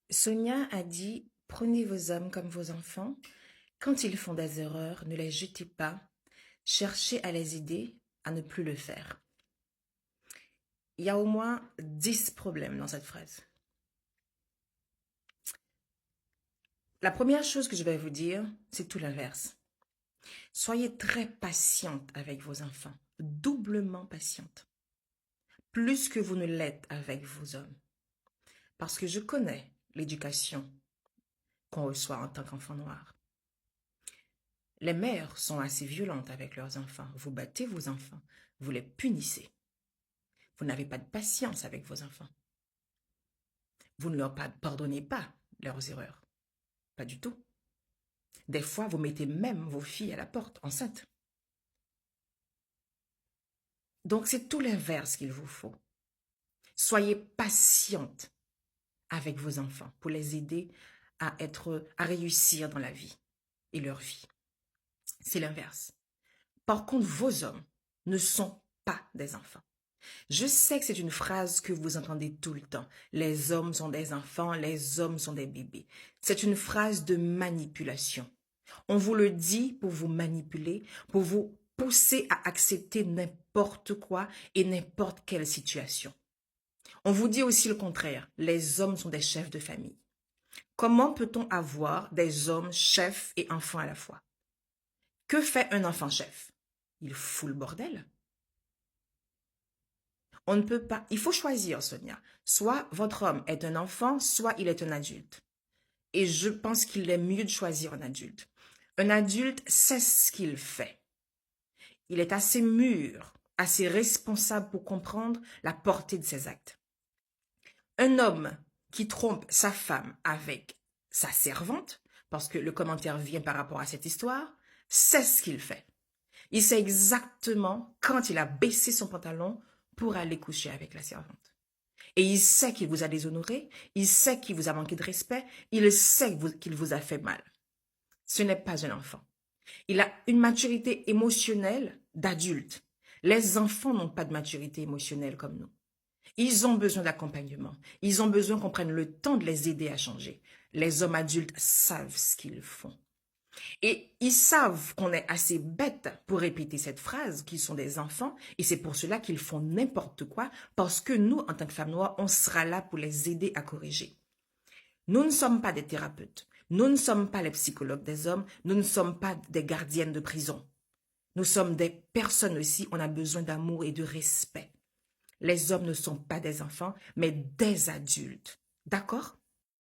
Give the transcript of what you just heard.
Sonia a dit, prenez vos hommes comme vos enfants. Quand ils font des erreurs, ne les jetez pas. Cherchez à les aider à ne plus le faire. Il y a au moins 10 problèmes dans cette phrase. La première chose que je vais vous dire, c'est tout l'inverse. Soyez très patiente avec vos enfants, doublement patiente, plus que vous ne l'êtes avec vos hommes. Parce que je connais l'éducation qu'on reçoit en tant qu'enfant noir. Les mères sont assez violentes avec leurs enfants. Vous battez vos enfants, vous les punissez. Vous n'avez pas de patience avec vos enfants. Vous ne leur pardonnez pas leurs erreurs. Pas du tout. Des fois, vous mettez même vos filles à la porte, enceintes. Donc, c'est tout l'inverse qu'il vous faut. Soyez patiente avec vos enfants pour les aider à réussir dans la vie et leur vie. C'est l'inverse. Par contre, vos hommes ne sont pas des enfants. Je sais que c'est une phrase que vous entendez tout le temps. Les hommes sont des enfants, les hommes sont des bébés. C'est une phrase de manipulation. On vous le dit pour vous manipuler, pour vous pousser à accepter n'importe quoi et n'importe quelle situation. On vous dit aussi le contraire. Les hommes sont des chefs de famille. Comment peut-on avoir des hommes chefs et enfants à la fois? Que fait un enfant chef? Il fout le bordel. On ne peut pas, il faut choisir, Sonia. Soit votre homme est un enfant, soit il est un adulte. Et je pense qu'il est mieux de choisir un adulte. Un adulte sait ce qu'il fait. Il est assez mûr, assez responsable pour comprendre la portée de ses actes. Un homme qui trompe sa femme avec sa servante, parce que le commentaire vient par rapport à cette histoire, sait ce qu'il fait. Il sait exactement quand il a baissé son pantalon pour aller coucher avec la servante. Et il sait qu'il vous a déshonoré, il sait qu'il vous a manqué de respect, il sait qu'il vous a fait mal. Ce n'est pas un enfant. Il a une maturité émotionnelle d'adulte. Les enfants n'ont pas de maturité émotionnelle comme nous. Ils ont besoin d'accompagnement. Ils ont besoin qu'on prenne le temps de les aider à changer. Les hommes adultes savent ce qu'ils font. Et ils savent qu'on est assez bêtes pour répéter cette phrase, qu'ils sont des enfants, et c'est pour cela qu'ils font n'importe quoi, parce que nous, en tant que femmes noires, on sera là pour les aider à corriger. Nous ne sommes pas des thérapeutes, nous ne sommes pas les psychologues des hommes, nous ne sommes pas des gardiennes de prison. Nous sommes des personnes aussi, on a besoin d'amour et de respect. Les hommes ne sont pas des enfants, mais des adultes. D'accord?